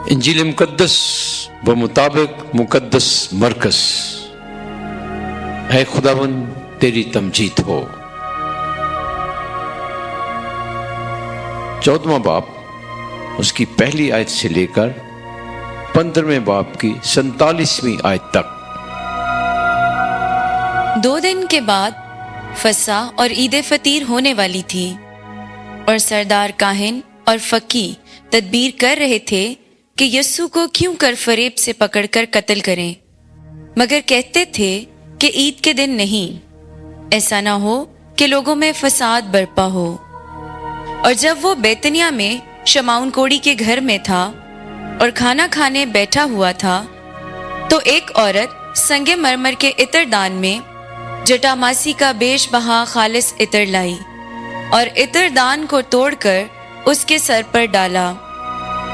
انجیل مقدس بمطابق مقدس مرکز، اے خداوند تیری تمجید ہو۔ 14واں باب اس کی پہلی آیت سے لے کر 15ویں باب کی 47ویں آیت تک۔ 2 دن کے بعد فصح اور عید فطیر ہونے والی تھی، اور سردار کاہن اور فقی تدبیر کر رہے تھے کہ یسوع کو کیوں کر فریب سے پکڑ کر قتل کریں، مگر کہتے تھے کہ عید کے دن نہیں، ایسا نہ ہو کہ لوگوں میں فساد برپا ہو۔ اور جب وہ بیتنیہ میں شمعون کوڑی کے گھر میں تھا اور کھانا کھانے بیٹھا ہوا تھا، تو ایک عورت سنگ مرمر کے عطر دان میں جٹاماسی کا بیش بہا خالص عطر لائی، اور عطر دان کو توڑ کر اس کے سر پر ڈالا۔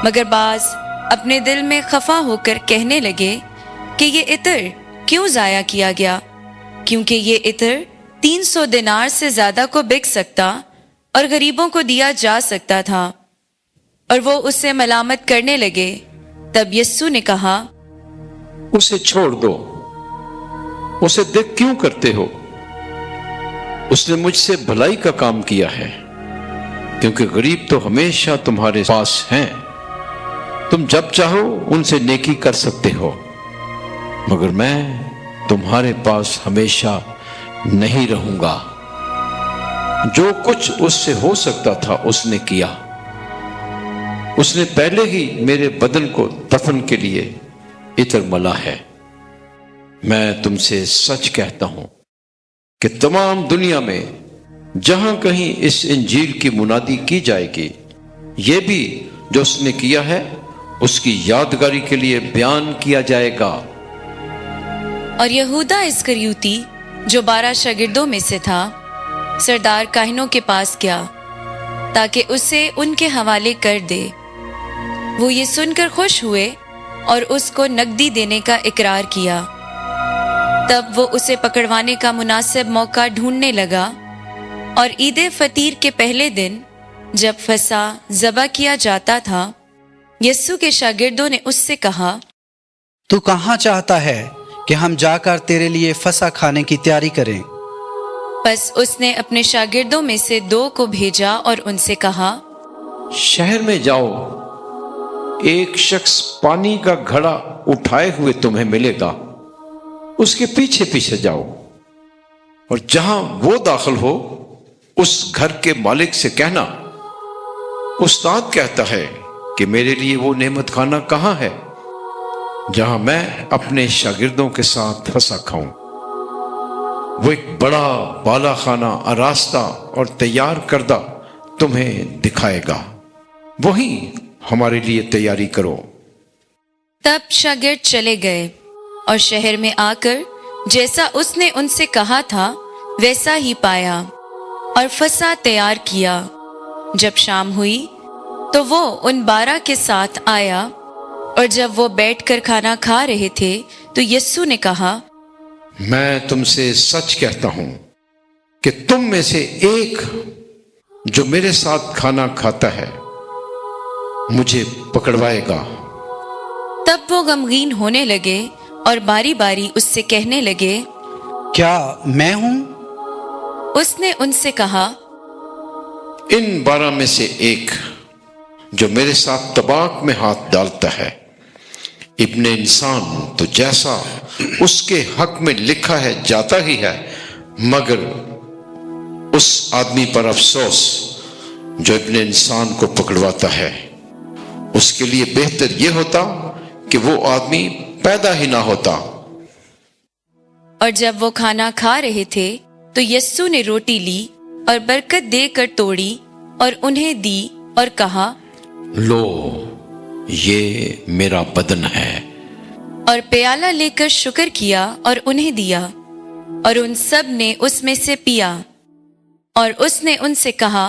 مگر بعض اپنے دل میں خفا ہو کر کہنے لگے کہ یہ عطر کیوں ضائع کیا گیا، کیونکہ یہ عطر 300 دینار سے زیادہ کو بک سکتا اور غریبوں کو دیا جا سکتا تھا۔ اور وہ اس سے ملامت کرنے لگے۔ تب یسوع نے کہا، اسے چھوڑ دو، اسے دیکھ کیوں کرتے ہو؟ اس نے مجھ سے بھلائی کا کام کیا ہے، کیونکہ غریب تو ہمیشہ تمہارے پاس ہیں، تم جب چاہو ان سے نیکی کر سکتے ہو، مگر میں تمہارے پاس ہمیشہ نہیں رہوں گا۔ جو کچھ اس سے ہو سکتا تھا اس نے کیا۔ اس نے پہلے ہی میرے بدن کو دفن کے لیے عطر ملا ہے۔ میں تم سے سچ کہتا ہوں کہ تمام دنیا میں جہاں کہیں اس انجیل کی منادی کی جائے گی، یہ بھی جو اس نے کیا ہے اس کی یادگاری کے لیے بیان کیا جائے گا۔ اور یہودا اسکریوتی جو 12 شاگردوں میں سے تھا، سردار کاہنوں کے پاس گیا تاکہ اسے ان کے حوالے کر دے۔ وہ یہ سن کر خوش ہوئے اور اس کو نقدی دینے کا اقرار کیا۔ تب وہ اسے پکڑوانے کا مناسب موقع ڈھونڈنے لگا، اور عید فطیر کے پہلے دن جب فصح ذبح کیا جاتا تھا، یسوع کے شاگردوں نے اس سے کہا، تو کہاں چاہتا ہے کہ ہم جا کر تیرے لیے فصح کھانے کی تیاری کریں؟ پس اس نے اپنے شاگردوں میں سے 2 کو بھیجا اور ان سے کہا، شہر میں جاؤ، ایک شخص پانی کا گھڑا اٹھائے ہوئے تمہیں ملے گا، اس کے پیچھے پیچھے جاؤ، اور جہاں وہ داخل ہو اس گھر کے مالک سے کہنا، استاد کہتا ہے کہ میرے لیے وہ نعمت خانہ کہاں ہے جہاں میں اپنے شاگردوں کے ساتھ فصح کھاؤں۔ وہ ایک بڑا بالا خانہ آراستہ اور تیار کردہ تمہیں دکھائے گا، وہیں ہمارے لیے تیاری کرو۔ تب شاگرد چلے گئے اور شہر میں آ کر جیسا اس نے ان سے کہا تھا ویسا ہی پایا، اور فصح تیار کیا۔ جب شام ہوئی تو وہ ان 12 کے ساتھ آیا، اور جب وہ بیٹھ کر کھانا کھا رہے تھے تو یسوع نے کہا، میں تم سے سچ کہتا ہوں کہ تم میں سے ایک جو میرے ساتھ کھانا کھاتا ہے مجھے پکڑوائے گا۔ تب وہ غمگین ہونے لگے اور باری باری اس سے کہنے لگے، کیا میں ہوں؟ اس نے ان سے کہا، ان 12 میں سے ایک جو میرے ساتھ طباق میں ہاتھ ڈالتا ہے، ابن انسان تو جیسا اس کے حق میں لکھا ہے جاتا ہی ہے، مگر اس آدمی پر افسوس جو ابن انسان کو پکڑواتا ہے۔ اس کے لیے بہتر یہ ہوتا کہ وہ آدمی پیدا ہی نہ ہوتا۔ اور جب وہ کھانا کھا رہے تھے تو یسوع نے روٹی لی اور برکت دے کر توڑی اور انہیں دی اور کہا، لو، یہ میرا بدن ہے۔ اور پیالہ لے کر شکر کیا اور انہیں دیا، اور ان سب نے اس میں سے پیا۔ اور اس نے ان سے کہا،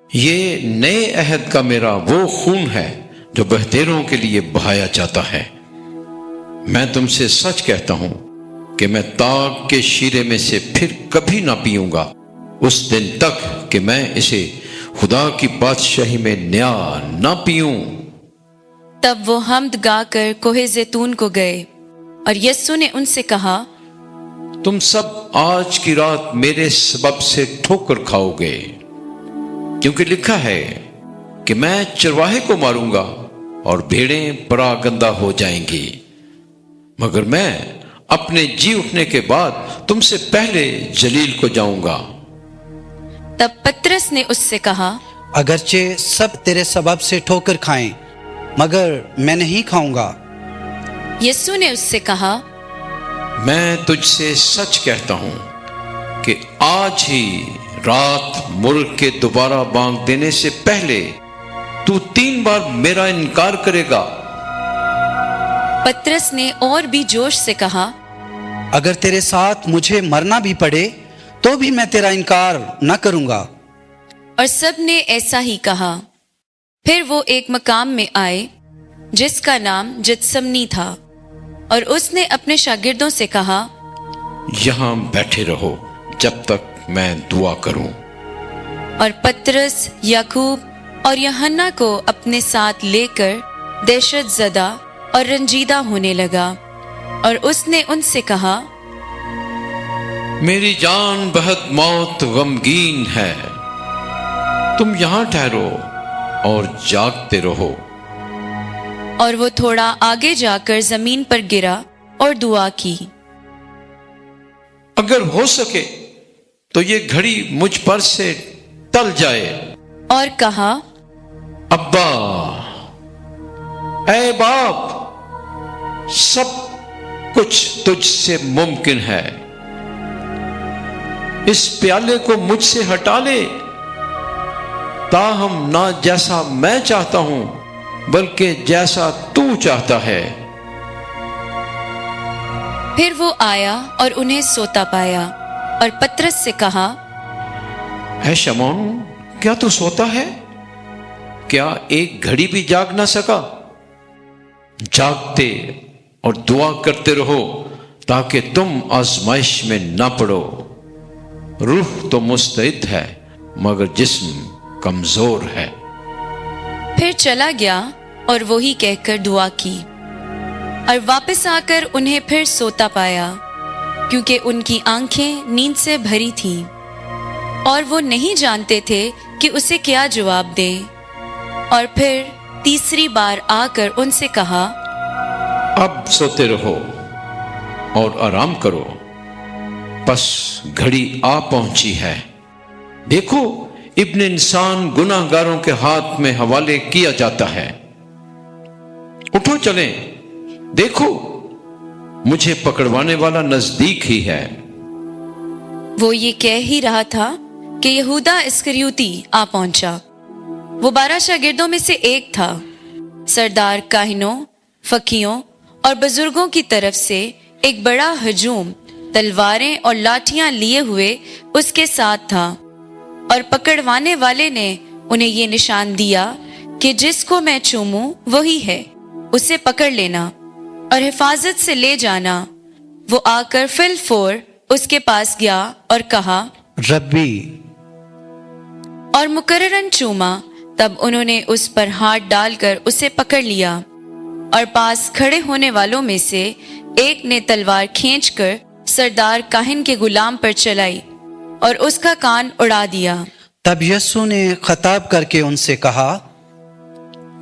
یہ نئے عہد کا میرا وہ خون ہے جو بہتیروں کے لیے بہایا جاتا ہے۔ میں تم سے سچ کہتا ہوں کہ میں تاگ کے شیرے میں سے پھر کبھی نہ پیوں گا، اس دن تک کہ میں اسے خدا کی بادشاہی میں نیا نہ پیوں۔ तब वो हम्द गाकर कोहे जैतून को गए और यस्सु ने उनसे कहा, तुम सब आज की रात मेरे सबब से ठोकर खाओगे, क्योंकि लिखा है कि मैं चरवाहे को मारूंगा और भेड़ें परागंदा हो जाएंगी। मगर मैं अपने जी उठने के बाद तुमसे पहले जलील को जाऊंगा। तब पतरस ने उससे कहा, अगरचे सब तेरे सबब से ठोकर खाएं, मगर मैं नहीं खाऊंगा। यस्सु ने उससे कहा, मैं तुझसे सच कहता हूं कि आज ही रात मुर्ग के दोबारा बांग देने से पहले तू 3 बार मेरा इनकार करेगा। पतरस ने और भी जोश से कहा, अगर तेरे साथ मुझे मरना भी पड़े तो भी मैं तेरा इनकार न करूंगा। और सब ने ऐसा ही कहा। फिर वो एक मकाम में आए जिसका नाम जित्समनी था, और उसने अपने शागिर्दों से कहा, यहां बैठे रहो जब तक मैं दुआ करूं। और पतरस, याकूब और यूहन्ना को अपने साथ लेकर दहशत ज़दा और रंजीदा होने लगा, और उसने उनसे कहा, मेरी जान बहुत मौत गमगीन है, तुम यहां ठहरो और जागते रहो। और वो थोड़ा आगे जाकर जमीन पर गिरा और दुआ की, अगर हो सके तो ये घड़ी मुझ पर से टल जाए। और कहा, अब्बा, ऐ बाप, सब कुछ तुझसे मुमकिन है, इस प्याले को मुझसे हटा ले, ताहम ना जैसा मैं चाहता हूं बल्कि जैसा तू चाहता है। फिर वो आया और उन्हें सोता पाया और पतरस से कहा, है शमौन, क्या तू सोता है? क्या एक घड़ी भी जाग ना सका? जागते और दुआ करते रहो ताकि तुम आजमाइश में ना पड़ो। रूह तो मुस्तैद है मगर जिस्म कमजोर है। फिर चला गया और वो ही कहकर दुआ की, और वापस आकर उन्हें फिर सोता पाया, क्योंकि उनकी आंखें नींद से भरी थीं, और वो नहीं जानते थे कि उसे क्या जवाब दें। और फिर तीसरी बार आकर उनसे कहा, अब सोते रहो और आराम करो, बस घड़ी आ पहुंची है। देखो, इब्न इंसान गुनाहगारों के हाथ में हवाले किया जाता है। उठो चलें, देखो मुझे पकड़वाने वाला नजदीक ही है। वो ये कह ही रहा था कि यहूदा इस्करियोती आ पहुंचा। वो 12 शागिर्दों में से एक था। सरदार काहिनों, फकीयों और बुजुर्गों की तरफ से एक बड़ा हजूम तलवारें और लाठियां लिए हुए उसके साथ था, और पकड़वाने वाले ने उन्हें ये निशान दिया कि जिसको मैं चूमूं वही है, उसे पकड़ लेना और हिफाजत से ले जाना। वो आकर फिलफोर उसके पास गया और कहा, रब्बी, और मुकर्ररन चूमा। तब उन्होंने उस पर हाथ डालकर उसे पकड़ लिया, और पास खड़े होने वालों में से एक ने तलवार खींचकर सरदार काहिन के गुलाम पर चलाई और उसका कान उड़ा दिया। तब यस्सु ने खिताब करके उनसे कहा,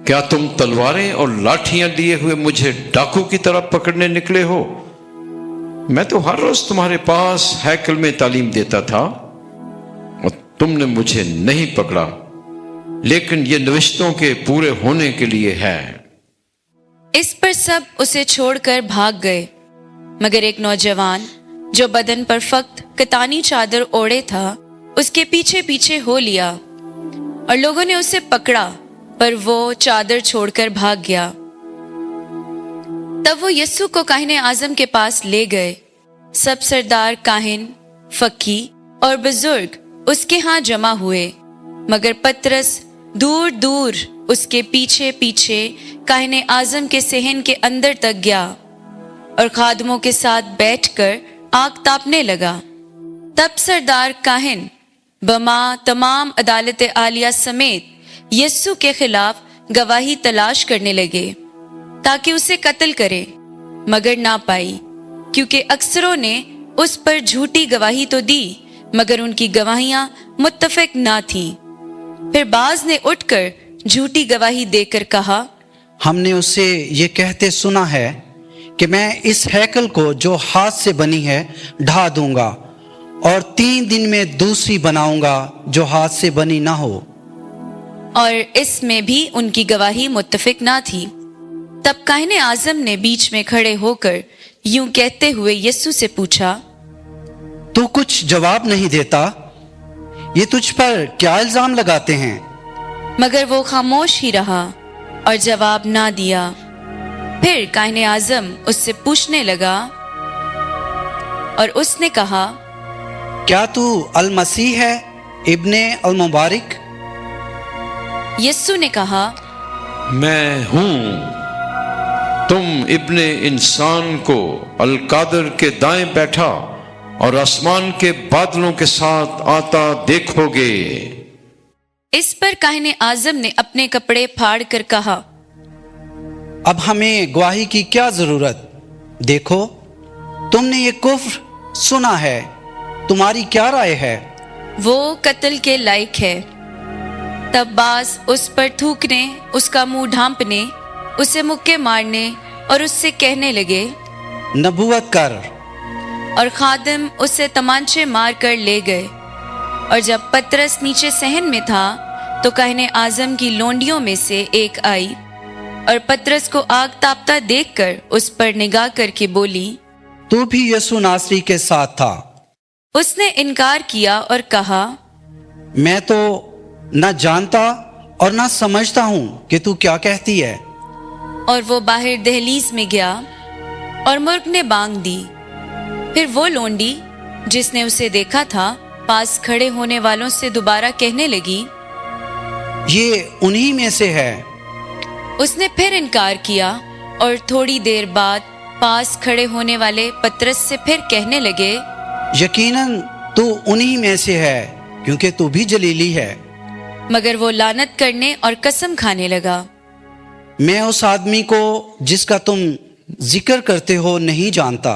क्या तुम तलवारें और लाठियां लिए हुए मुझे डाकू की तरह पकड़ने निकले हो? मैं तो हर रोज तुम्हारे पास हैकल में तालीम देता था और तुमने मुझे नहीं पकड़ा, लेकिन ये नविश्तों के पूरे होने के लिए है। इस पर सब उसे छोड़कर भाग गए, मगर एक नौजवान जो बदन पर फक्त कतानी चादर ओढ़े था उसके पीछे पीछे हो लिया, और लोगों ने उसे पकड़ा, पर वो चादर छोड़कर भाग गया। तब वो यस्सु को काहिन आजम के पास ले गए। सब सरदार काहिन, फकी और बुजुर्ग उसके यहाँ जमा हुए, मगर पतरस दूर दूर उसके पीछे पीछे काहिन आजम के सहन के अंदर तक गया और खादमों के साथ बैठकर आग तापने लगा। तब सरदार काहिन बमा तमाम अदालत आलिया समेत यस्सु के खिलाफ गवाही तलाश करने लगे। ताकि उसे कत्ल करे, मगर ना पाई, क्योंकि अक्सरों ने उस पर झूठी गवाही तो दी, मगर उनकी गवाहियां मुत्तफिक ना थीं। फिर बाज ने उठकर झूठी गवाही देकर कहा, हमने उसे ये कहते सुना है कि मैं इस हैकल को जो हाथ से बनी है ढा दूंगा और 3 दिन में दूसरी बनाऊंगा जो हाथ से बनी ना हो। और इसमें भी उनकी गवाही मुत्तफिक ना थी। तब काहिन आजम ने बीच में खड़े होकर यूं कहते हुए यीशु से पूछा, तू कुछ जवाब नहीं देता? ये तुझ पर क्या इल्जाम लगाते हैं? मगर वो खामोश ही रहा और जवाब ना दिया। फिर काहिन आजम उससे पूछने लगा और उसने कहा, क्या तू अल मसीह है, इब्ने अल मुबारक? यीशु ने कहा, मैं हूं। तुम इब्ने इंसान को अल कादर के दाएं बैठा और आसमान के बादलों के साथ आता देखोगे। इस पर काहिन आजम ने अपने कपड़े फाड़ कर कहा, अब हमें गवाही की क्या जरूरत? देखो, तुमने ये कुफ्र सुना है, तुम्हारी क्या राय है? वो कत्ल के लायक है। तब बाज उस पर थूकने, उसका मुंह ढांपने, उसे मुक्के मारने और उससे कहने लगे, नबूवत कर। और खादिम उसे तमांचे मार कर ले गए। और जब पतरस नीचे सहन में था तो काहिन आजम की लोंडियों में से एक आई और पतरस को आग तापता देखकर उस पर निगाह करके बोली, तू भी यीशु नासरी के साथ था। उसने इनकार किया और कहा, मैं तो न जानता और न समझता हूं कि तू क्या कहती है। और वो बाहर दहलीज में गया और मुर्ग ने बांग दी। फिर वो लोंडी जिसने उसे देखा था पास खड़े होने वालों से दोबारा कहने लगी, ये उन्हीं में से है। उसने फिर इनकार किया और थोड़ी देर बाद पास खड़े होने वाले पतरस से फिर कहने लगे, यकीनन तू उन्हीं में से है, क्योंकि तू भी जलीली है। मगर वो लानत करने और कसम खाने लगा, मैं उस आदमी को जिसका तुम जिक्र करते हो नहीं जानता।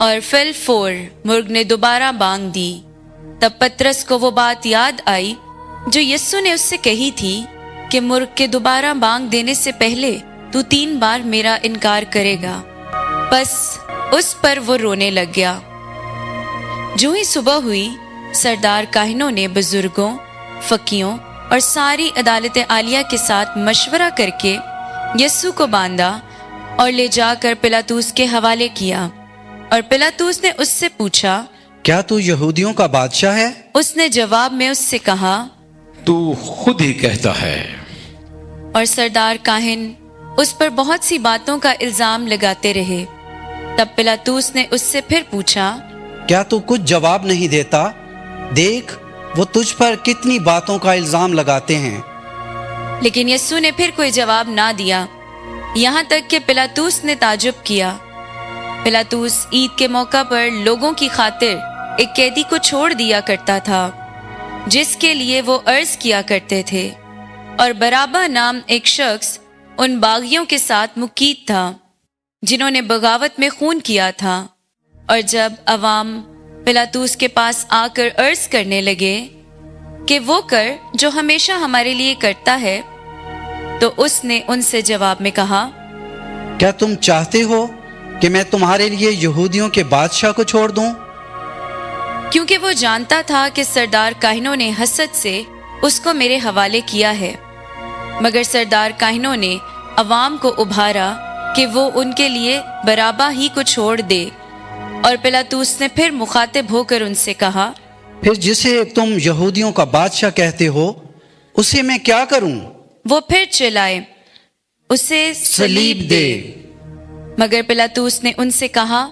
और फिल फोर मुर्ग ने दोबारा बांग दी। तब पतरस को वो बात याद आई जो यीशु ने उससे कही थी कि मुर्ग के दोबारा बांग देने से पहले तू 3 बार मेरा इनकार करेगा। बस उस पर वो रोने लग गया। जो ही सुबह हुई, सरदार काहिनों ने बुजुर्गों, फकीयों और सारी अदालत आलिया के साथ मशवरा करके यीशु को बांधा और ले जाकर पिलातूस के हवाले किया। और पिलातूस ने उससे पूछा, क्या तू यहूदियों का बादशाह है? उसने जवाब में उससे कहा, तू खुद ही कहता है। और सरदार काहिन उस पर बहुत सी बातों का इल्जाम लगाते रहे। तब पिलातूस ने उससे फिर पूछा, क्या तू कुछ जवाब नहीं देता? देख, वो तुझ पर कितनी बातों का इल्जाम लगाते हैं। लेकिन यीशु ने फिर कोई जवाब ना दिया, यहाँ तक कि पिलातूस ने ताजुब किया। पिलातूस ईद के मौका पर लोगों की खातिर एक कैदी को छोड़ दिया करता था जिसके लिए वो अर्ज किया करते थे। और बराबा नाम एक शख्स उन बागियों के साथ मुकीद था जिन्होंने बगावत में खून किया था। और जब अवाम पिलातूस के पास आकर अर्ज करने लगे कि वो कर जो हमेशा हमारे लिए करता है, तो उसने उनसे जवाब में कहा, क्या तुम चाहते हो कि मैं तुम्हारे लिए यहूदियों के बादशाह को छोड़ दूं? क्योंकि वो जानता था कि सरदार काहिनों ने हसद से उसको मेरे हवाले किया है। मगर सरदार काहिनों ने अवाम को उभारा कि वो उनके लिए बराबा ही को छोड़ दे। और पिलातूस ने फिर मुखातिब होकर उनसे कहा, फिर जिसे तुम यहूदियों का बादशाह कहते हो उसे मैं क्या करूं? वो फिर चिल्लाए, उसे सलीब दे। मगर पिलातूस ने उनसे कहा,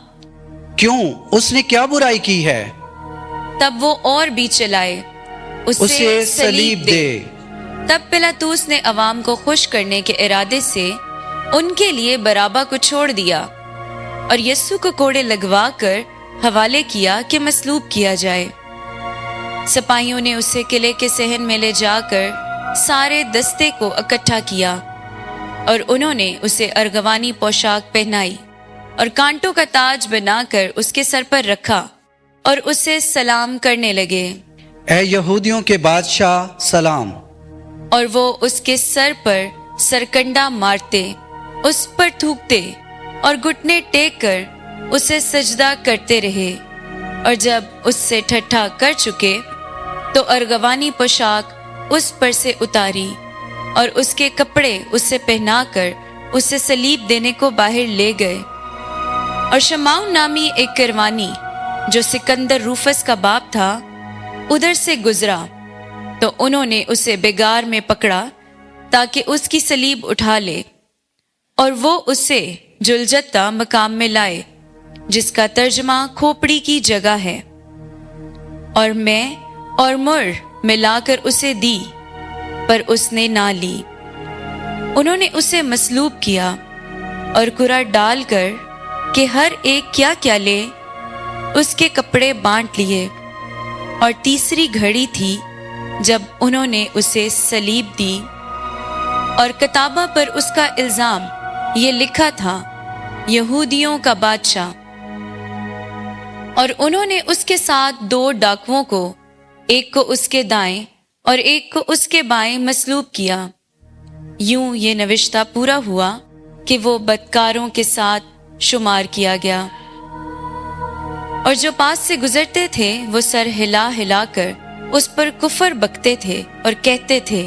क्यों? उसने क्या बुराई की है? तब वो और भी चिल्लाए, उसे सलीब दे। तब पिलातूस ने अवाम को खुश करने के इरादे से उनके लिए बराबा को छोड़ दिया और यीशु को कोड़े लगवा कर हवाले किया कि मसलूब किया जाए। सिपाहियों ने उसे किले के सहन में ले जाकर सारे दस्ते को इकट्ठा किया और उन्होंने उसे अर्गवानी पोशाक पहनाई और कांटों का ताज बनाकर उसके सर पर रखा और उसे सलाम करने लगे। ए यहूदियों के बादशाह सलाम। और वो उसके सर पर सरकंडा मारते, उस पर थूकते और घुटने टेक कर उसे सजदा करते रहे। और जब उससे ठट्ठा कर चुके तो अर्गवानी पोशाक उस पर से उतारी और उसके कपड़े उससे पहनाकर उसे सलीब देने को बाहर ले गए। और शमाउन नामी एक करवानी जो सिकंदर रूफस का बाप था उधर से गुजरा, तो उन्होंने उसे बेगार में पकड़ा ताकि उसकी सलीब उठा ले, और वो उसे जुलजत्ता मकाम में लाए, जिसका तर्जमा खोपड़ी की जगह है, और मैं और मुर मिलाकर उसे दी, पर उसने ना ली। उन्होंने उसे मसलूब किया और कुरा डालकर कि हर एक क्या क्या ले, उसके कपड़े बांट लिए। और तीसरी घड़ी थी जब उन्होंने उसे सलीब दी, और किताबा पर उसका इल्जाम ये लिखा था, यहूदियों का बादशाह। और उन्होंने उसके साथ 2 डाकुओं को, एक को उसके दाएं और एक को उसके बाएं मसलूब किया। यूं ये नविश्ता पूरा हुआ कि वो बदकारों के साथ शुमार किया गया। और जो पास से गुजरते थे वो सर हिला हिला कर उस पर कुफर बकते थे और कहते थे,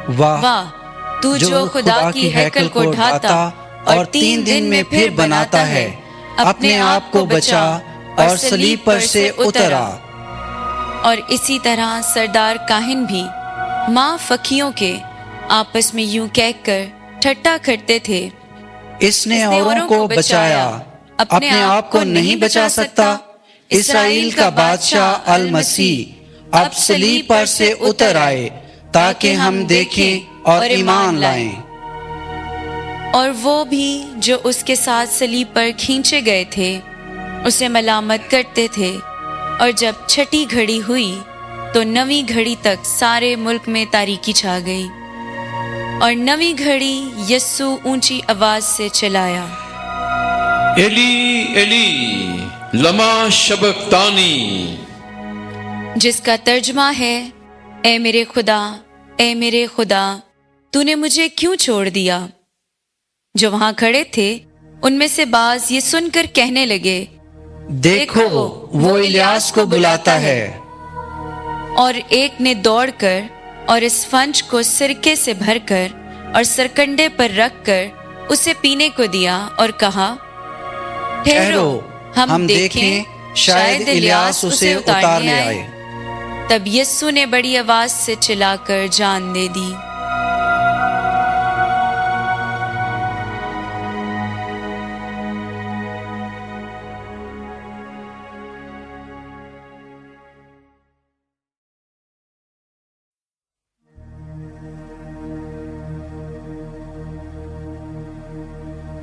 वाह, तू जो खुदा की हैकल को ढाता और 3 दिन में फिर बनाता है, अपने आप को बचा और सलीब पर से उतरा। और इसी तरह सरदार काहिन भी माँ फकियों के आपस में यूं कहकर ठट्ठा करते थे, इसने औरों को बचाया, अपने आप को नहीं बचा सकता। इस्राएल का बादशाह अल मसीह अब सलीब पर से उतर आए ताकि हम देखें और ईमान लाएं। और वो भी जो उसके साथ सलीब पर खींचे गए थे उसे मलामत करते थे। और जब छठी घड़ी हुई तो 9वीं घड़ी तक सारे मुल्क में तारीकी छा गई। और 9वीं घड़ी यस्सु ऊंची आवाज से चिल्लाया, एली एली लमा शबक्तानी, जिसका तर्जमा है, ए मेरे खुदा तूने मुझे क्यों छोड़ दिया। जो वहां खड़े थे उनमें से बाज ये सुनकर कहने लगे, देखो वो इलियास को बुलाता है। और एक ने दौड़कर और इस फंज को सिरके से भरकर और सरकंडे पर रखकर उसे पीने को दिया और कहा, ठहरो, हम देखें शायद इलियास उसे उतारने आए। तब यस्सु ने बड़ी आवाज से चिल्लाकर जान दे दी।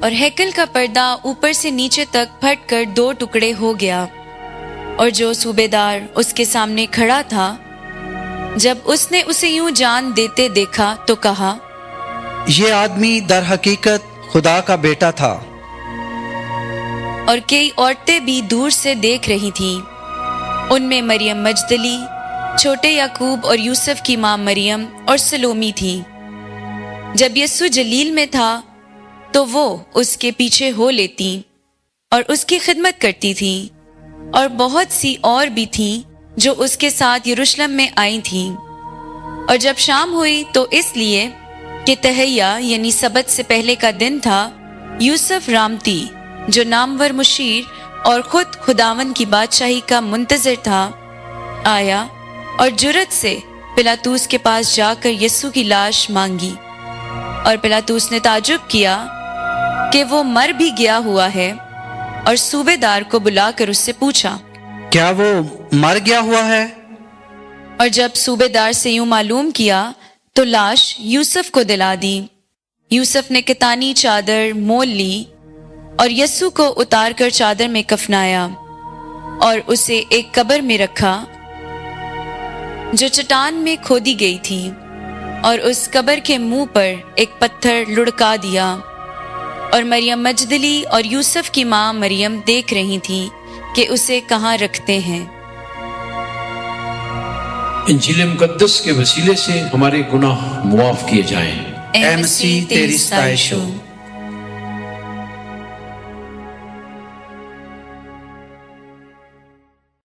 और हैकल का पर्दा ऊपर से नीचे तक फटकर 2 टुकड़े हो गया। और जो सूबेदार उसके सामने खड़ा था, जब उसने उसे यूं जान देते देखा तो कहा, ये आदमी दर हकीकत खुदा का बेटा था। और कई औरतें भी दूर से देख रही थीं। उनमें मरियम मजदली, छोटे याकूब और यूसुफ की मां मरियम और सलोमी थी। जब यस्सु जलील में था तो वो उसके पीछे हो लेती और उसकी खिदमत करती थी। और बहुत सी और भी थीं जो उसके साथ यरूशलेम में आई थीं। और जब शाम हुई तो इसलिए कि तहैया यानी सबत से पहले का दिन था, यूसुफ रामती जो नामवर मुशीर और खुद खुदावन की बादशाही का मुंतजर था, आया और जुर्रत से पिलातूस के पास जाकर यस्सु की लाश मांगी। और पिलातूस ने ताजुब किया कि वो मर भी गया हुआ है, और सूबेदार को बुलाकर उससे पूछा, क्या वो मर गया हुआ है? और जब सूबेदार से यूं मालूम किया तो लाश यूसुफ को दिला दी। यूसुफ ने कितानी चादर मोल ली और यस्सु को उतारकर चादर में कफनाया और उसे एक कब्र में रखा जो चट्टान में खोदी गई थी। और उस कब्र के मुंह पर एक पत्थर लुढ़का दिया। और मरियम मजदली और यूसुफ की माँ मरियम देख रही थी कि उसे कहाँ रखते हैं। इंजील मुकद्दस के वसीले से हमारे गुनाह मुआफ किए जाएं। ए मसीह तेरी सताइश हो।